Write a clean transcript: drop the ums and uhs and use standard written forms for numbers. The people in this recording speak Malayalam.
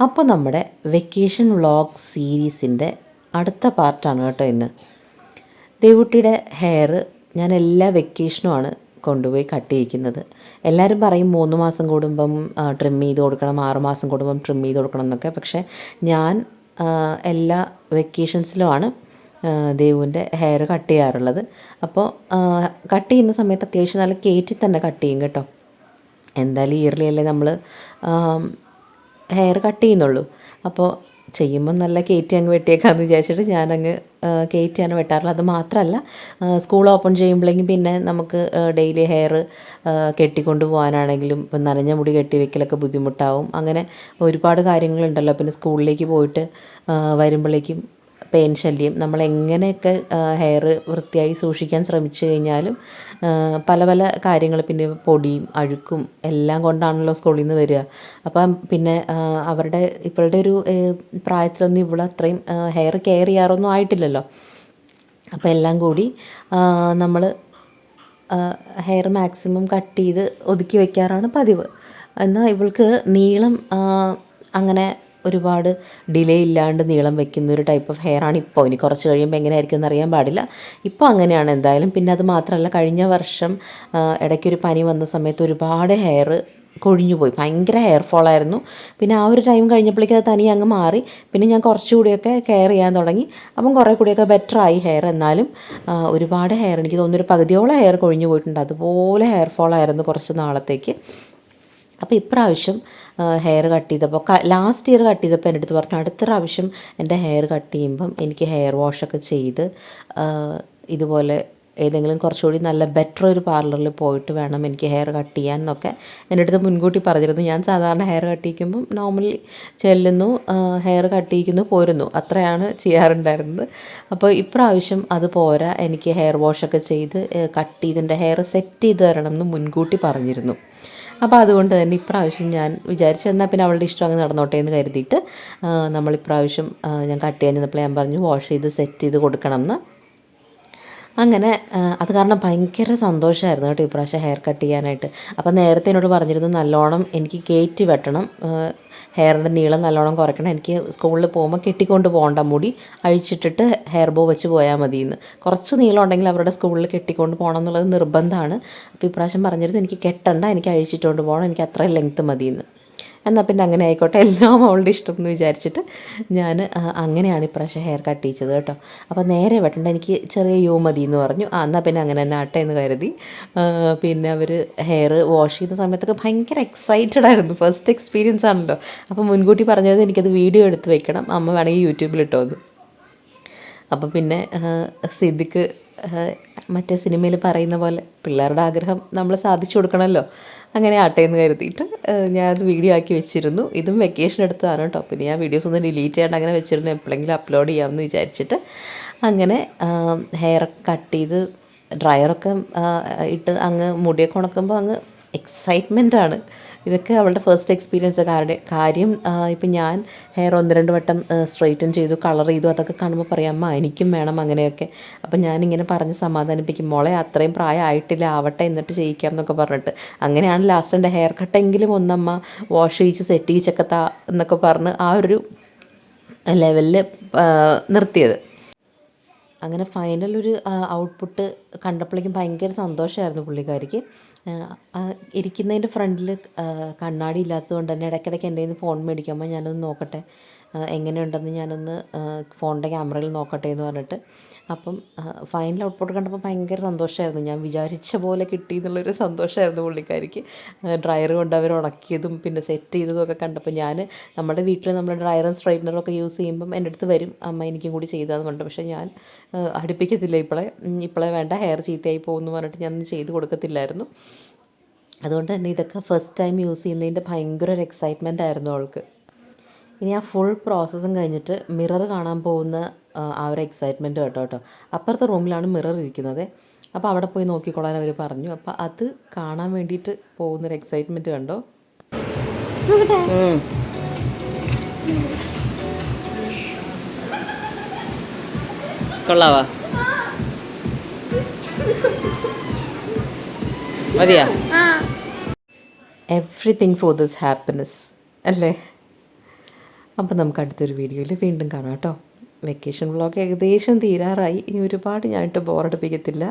അപ്പോൾ നമ്മുടെ വെക്കേഷൻ വ്ളോഗ് സീരീസിൻ്റെ അടുത്ത പാർട്ടാണ് കേട്ടോ ഇന്ന്. ദേവുട്ടിയുടെ ഹെയർ ഞാൻ എല്ലാ വെക്കേഷനുമാണ് കൊണ്ടുപോയി കട്ട് ചെയ്യിക്കുന്നത്. എല്ലാവരും പറയും 3 മാസം കൂടുമ്പം ട്രിം ചെയ്ത് കൊടുക്കണം, 6 മാസം കൂടുമ്പം ട്രിം ചെയ്ത് കൊടുക്കണം എന്നൊക്കെ. പക്ഷേ ഞാൻ എല്ലാ വെക്കേഷൻസിലുമാണ് ദേവുവിൻ്റെ ഹെയർ കട്ട് ചെയ്യാറുള്ളത്. അപ്പോൾ കട്ട് ചെയ്യുന്ന സമയത്ത് അത്യാവശ്യം നല്ല കയറ്റി തന്നെ കട്ട് ചെയ്യും കേട്ടോ. എന്തായാലും ഇയർലി അല്ലേ നമ്മൾ ഹെയർ കട്ട് ചെയ്യുന്നുള്ളൂ. അപ്പോൾ ചെയ്യുമ്പോൾ നല്ല കയറ്റി അങ്ങ് വെട്ടിയേക്കാമെന്ന് വിചാരിച്ചിട്ട് ഞാനങ്ങ് കയറ്റിയാണ് വെട്ടാറുള്ളത്. അത് മാത്രമല്ല, സ്കൂൾ ഓപ്പൺ ചെയ്യുമ്പോഴേക്കും പിന്നെ നമുക്ക് ഡെയിലി ഹെയർ കെട്ടിക്കൊണ്ട് പോകാനാണെങ്കിലും ഇപ്പം നനഞ്ഞ മുടി കെട്ടി വെക്കലൊക്കെ ബുദ്ധിമുട്ടാവും. അങ്ങനെ ഒരുപാട് കാര്യങ്ങളുണ്ടല്ലോ. പിന്നെ സ്കൂളിലേക്ക് പോയിട്ട് വരുമ്പോഴേക്കും പെയിൻ ശല്യം. നമ്മൾ എങ്ങനെയൊക്കെ ഹെയർ വൃത്തിയായി സൂക്ഷിക്കാൻ ശ്രമിച്ചു കഴിഞ്ഞാലും പല പല കാര്യങ്ങൾ, പിന്നെ പൊടിയും അഴുക്കും എല്ലാം കൊണ്ടാണല്ലോ സ്കൂളിൽ നിന്ന് വരിക. അപ്പം പിന്നെ അവരുടെ ഇപ്പോഴത്തെ ഒരു പ്രായത്തിലൊന്നും ഇവിടെ അത്രയും ഹെയർ കെയർ ചെയ്യാറൊന്നും ആയിട്ടില്ലല്ലോ. അപ്പോൾ എല്ലാം കൂടി നമ്മൾ ഹെയർ മാക്സിമം കട്ട് ചെയ്ത് ഒതുക്കി വയ്ക്കാറാണ് പതിവ്. എന്നാൽ ഇവൾക്ക് നീളം അങ്ങനെ ഒരുപാട് ഡിലേ ഇല്ലാണ്ട് നീളം വെക്കുന്ന ഒരു ടൈപ്പ് ഓഫ് ഹെയർ ആണ് ഇപ്പോൾ. ഇനി കുറച്ച് കഴിയുമ്പോൾ എങ്ങനെയായിരിക്കും എന്നറിയാൻ പാടില്ല. ഇപ്പോൾ അങ്ങനെയാണ് എന്തായാലും. പിന്നെ അത് മാത്രമല്ല, കഴിഞ്ഞ വർഷം ഇടയ്ക്കൊരു പനി വന്ന സമയത്ത് ഒരുപാട് ഹെയർ കൊഴിഞ്ഞു പോയി. ഭയങ്കര ഹെയർ ഫോളായിരുന്നു. പിന്നെ ആ ഒരു ടൈം കഴിഞ്ഞപ്പോഴേക്കും അത് തനിയെ അങ്ങ് മാറി. പിന്നെ ഞാൻ കുറച്ചുകൂടിയൊക്കെ കെയർ ചെയ്യാൻ തുടങ്ങി. അപ്പം കുറേ കൂടിയൊക്കെ ബെറ്ററായി ഹെയർ. എന്നാലും ഒരുപാട് ഹെയർ, എനിക്ക് തോന്നുന്നു ഒരു പകുതിയോളം ഹെയർ കൊഴിഞ്ഞു പോയിട്ടുണ്ട്. അതുപോലെ ഹെയർ ഫോളായിരുന്നു കുറച്ച് നാളത്തേക്ക്. അപ്പോൾ ഇപ്രാവശ്യം ഹെയർ കട്ട് ചെയ്തപ്പോൾ, ലാസ്റ്റ് ഇയർ കട്ട് ചെയ്തപ്പോൾ എൻ്റെ അടുത്ത് പറഞ്ഞു അടുത്ത പ്രാവശ്യം എൻ്റെ ഹെയർ കട്ട് ചെയ്യുമ്പം എനിക്ക് ഹെയർ വാഷൊക്കെ ചെയ്ത് ഇതുപോലെ ഏതെങ്കിലും കുറച്ചുകൂടി നല്ല ബെറ്റർ ഒരു പാർലറിൽ പോയിട്ട് വേണം എനിക്ക് ഹെയർ കട്ട് ചെയ്യാൻ എന്നൊക്കെ എൻ്റെ അടുത്ത് മുൻകൂട്ടി പറഞ്ഞിരുന്നു. ഞാൻ സാധാരണ ഹെയർ കട്ട് ചെയ്യിക്കുമ്പം നോർമലി ചെല്ലുന്നു, ഹെയർ കട്ട് ചെയ്യിക്കുന്നു, പോരുന്നു, അത്രയാണ് ചെയ്യാറുണ്ടായിരുന്നത്. അപ്പോൾ ഇപ്രാവശ്യം അത് പോരാ, എനിക്ക് ഹെയർ വാഷൊക്കെ ചെയ്ത് കട്ട് ചെയ്തിൻ്റെ ഹെയർ സെറ്റ് ചെയ്ത് തരണം എന്ന് മുൻകൂട്ടി പറഞ്ഞിരുന്നു. അപ്പോൾ അതുകൊണ്ട് തന്നെ ഇപ്രാവശ്യം ഞാൻ വിചാരിച്ചു എന്നാൽ പിന്നെ അവളുടെ ഇഷ്ടം അങ്ങ് നടന്നോട്ടെ എന്ന് കരുതിയിട്ട് നമ്മളിപ്രാവശ്യം ഞാൻ കട്ട് ചെയ്യാൻ ചെന്നപ്പോൾ ഞാൻ പറഞ്ഞു വാഷ് ചെയ്ത് സെറ്റ് ചെയ്ത് കൊടുക്കണം എന്ന്. അങ്ങനെ അത് കാരണം ഭയങ്കര സന്തോഷമായിരുന്നു കേട്ടോ ഇപ്രാവശ്യം ഹെയർ കട്ട് ചെയ്യാനായിട്ട്. അപ്പോൾ നേരത്തെ എന്നോട് പറഞ്ഞിരുന്നു നല്ലോണം എനിക്ക് കയറ്റി വെട്ടണം, ഹെയറിൻ്റെ നീളം നല്ലോണം കുറയ്ക്കണം, എനിക്ക് സ്കൂളിൽ പോകുമ്പോൾ കെട്ടിക്കൊണ്ട് പോകേണ്ട, മുടി അഴിച്ചിട്ടിട്ട് ഹെയർ ബോ വെച്ച് പോയാൽ മതിയെന്ന്. കുറച്ച് നീളം ഉണ്ടെങ്കിൽ അവരുടെ സ്കൂളിൽ കെട്ടിക്കൊണ്ട് പോകണം എന്നുള്ളത് നിർബന്ധമാണ്. അപ്പോൾ ഇപ്രാവശ്യം പറഞ്ഞിരുന്നു എനിക്ക് കെട്ടണ്ട, എനിക്ക് അഴിച്ചിട്ടുകൊണ്ട് പോകണം, എനിക്ക് അത്രയും ലെങ്ത്ത് മതിയെന്ന്. എന്നാൽ പിന്നെ അങ്ങനെ ആയിക്കോട്ടെ, എല്ലാം അവളുടെ ഇഷ്ടം എന്ന് വിചാരിച്ചിട്ട് ഞാൻ അങ്ങനെയാണ് ഇപ്രാവശ്യം ഹെയർ കട്ട് ചെയ്തത് കേട്ടോ. അപ്പോൾ നേരെ വെട്ടണ്ട, എനിക്ക് ചെറിയ യൂ മതി എന്ന് പറഞ്ഞു. എന്നാൽ പിന്നെ അങ്ങനെ തന്നെ ആട്ടെ എന്ന് കരുതി. പിന്നെ അവർ ഹെയർ വാഷ് ചെയ്യുന്ന സമയത്തൊക്കെ ഭയങ്കര എക്സൈറ്റഡ് ആയിരുന്നു. ഫസ്റ്റ് എക്സ്പീരിയൻസ് ആണല്ലോ. അപ്പോൾ മുൻകൂട്ടി പറഞ്ഞത് എനിക്കത് വീഡിയോ എടുത്ത് വെക്കണം, അമ്മ വേണമെങ്കിൽ യൂട്യൂബിലിട്ടോ എന്ന്. അപ്പോൾ പിന്നെ സിദ്ദിഖ് മറ്റേ സിനിമയിൽ പറയുന്ന പോലെ പിള്ളേരുടെ ആഗ്രഹം നമ്മൾ സാധിച്ചു കൊടുക്കണമല്ലോ, അങ്ങനെ ആട്ടെ എന്ന് കരുതിയിട്ട് ഞാനത് വീഡിയോ ആക്കി വെച്ചിരുന്നു. ഇതും വെക്കേഷൻ എടുത്തതാണ് കേട്ടോ. പിന്നെ ഞാൻ വീഡിയോസ് ഒന്നും ഡിലീറ്റ് ചെയ്യാണ്ട് അങ്ങനെ വെച്ചിരുന്നു, എപ്പോഴെങ്കിലും അപ്ലോഡ് ചെയ്യാമെന്ന് വിചാരിച്ചിട്ട്. അങ്ങനെ ഹെയർ കട്ട് ചെയ്ത് ഡ്രയറൊക്കെ ഇട്ട് അങ്ങ് മുടിയൊക്കെ ഉണക്കുമ്പോൾ അങ്ങ് എക്സൈറ്റ്മെൻറ്റാണ്. ഇതൊക്കെ അവളുടെ ഫസ്റ്റ് എക്സ്പീരിയൻസ് കാര്യം. ഇപ്പം ഞാൻ ഹെയർ 1-2 വട്ടം സ്ട്രെയിറ്റൻ ചെയ്തു, കളർ ചെയ്തു, അതൊക്കെ കാണുമ്പോൾ പറയാം അമ്മ എനിക്കും വേണം അങ്ങനെയൊക്കെ. അപ്പം ഞാനിങ്ങനെ പറഞ്ഞ് സമാധാനിപ്പിക്കും, മോളെ അത്രയും പ്രായം ആയിട്ടില്ല, ആവട്ടെ എന്നിട്ട് ചെയ്യിക്കാം എന്നൊക്കെ പറഞ്ഞിട്ട്. അങ്ങനെയാണ് ലാസ്റ്റ് എൻ്റെ ഹെയർ കട്ടെങ്കിലും ഒന്നമ്മ വാഷ് ചെയ്യിച്ച് സെറ്റ് ചെയ്യിച്ചൊക്കെ എന്നൊക്കെ പറഞ്ഞ് ആ ഒരു ലെവലിൽ നിർത്തിയത്. അങ്ങനെ ഫൈനൽ ഒരു ഔട്ട്പുട്ട് കണ്ടപ്പോഴേക്കും ഭയങ്കര സന്തോഷമായിരുന്നു പുള്ളിക്കാരിക്ക്. ഇരിക്കുന്നതിൻ്റെ ഫ്രണ്ടിൽ കണ്ണാടി ഇല്ലാത്തത് കൊണ്ട് തന്നെ ഇടയ്ക്കിടയ്ക്ക് എൻ്റെ കയ്യിൽ നിന്ന് ഫോൺ മേടിക്കുമ്പോൾ ഞാനൊന്ന് നോക്കട്ടെ എങ്ങനെയുണ്ടെന്ന്, ഞാനൊന്ന് ഫോണിൻ്റെ ക്യാമറയിൽ നോക്കട്ടെ എന്ന് പറഞ്ഞിട്ട്. അപ്പം ഫൈനൽ ഔട്ട്പുട്ട് കണ്ടപ്പോൾ ഭയങ്കര സന്തോഷമായിരുന്നു. ഞാൻ വിചാരിച്ച പോലെ കിട്ടി എന്നുള്ളൊരു സന്തോഷമായിരുന്നു പുള്ളിക്കാരിക്ക്. ഡ്രയർ കൊണ്ട് അവർ ഉണക്കിയതും പിന്നെ സെറ്റ് ചെയ്തതും ഒക്കെ കണ്ടപ്പോൾ ഞാൻ നമ്മുടെ വീട്ടിൽ നമ്മൾ ഡ്രയറും സ്ട്രൈറ്റ്നറും ഒക്കെ യൂസ് ചെയ്യുമ്പം എൻ്റെ അടുത്ത് വരും അമ്മ എനിക്കും കൂടി ചെയ്താന്ന് പറഞ്ഞിട്ട്. പക്ഷേ ഞാൻ അടുപ്പിക്കത്തില്ല, ഇപ്പോഴേ വേണ്ട, ഹെയർ ചീത്തയായി പോകുമെന്ന് പറഞ്ഞിട്ട് ഞാൻ ചെയ്ത് കൊടുക്കത്തില്ലായിരുന്നു. അതുകൊണ്ട് തന്നെ ഇതൊക്കെ ഫസ്റ്റ് ടൈം യൂസ് ചെയ്യുന്നതിൻ്റെ ഭയങ്കര ഒരു എക്സൈറ്റ്മെൻ്റ് ആയിരുന്നു അവൾക്ക്. ഇനി ആ ഫുൾ പ്രോസസ്സും കഴിഞ്ഞിട്ട് മിറർ കാണാൻ പോകുന്ന ആ ഒരു എക്സൈറ്റ്മെൻറ്റ് കേട്ടോ. അപ്പുറത്തെ റൂമിലാണ് മിറർ ഇരിക്കുന്നത്. അപ്പോൾ അവിടെ പോയി നോക്കിക്കൊള്ളാൻ അവർ പറഞ്ഞു. അപ്പോൾ അത് കാണാൻ വേണ്ടിയിട്ട് പോകുന്നൊരു എക്സൈറ്റ്മെൻറ്റ് കണ്ടോ. കൊള്ളാവാ, മതിയാ? എവ്രിതിങ് ഫോർ ദിസ് ഹാപ്പിനെസ് അല്ലേ? അപ്പം നമുക്ക് അടുത്തൊരു വീഡിയോയിൽ വീണ്ടും കാണാം കേട്ടോ. വെക്കേഷൻ വ്ളോഗ് ഏകദേശം തീരാറായി. ഇനി ഒരുപാട് ഞാനിട്ട് ബോറടിപ്പിക്കത്തില്ല.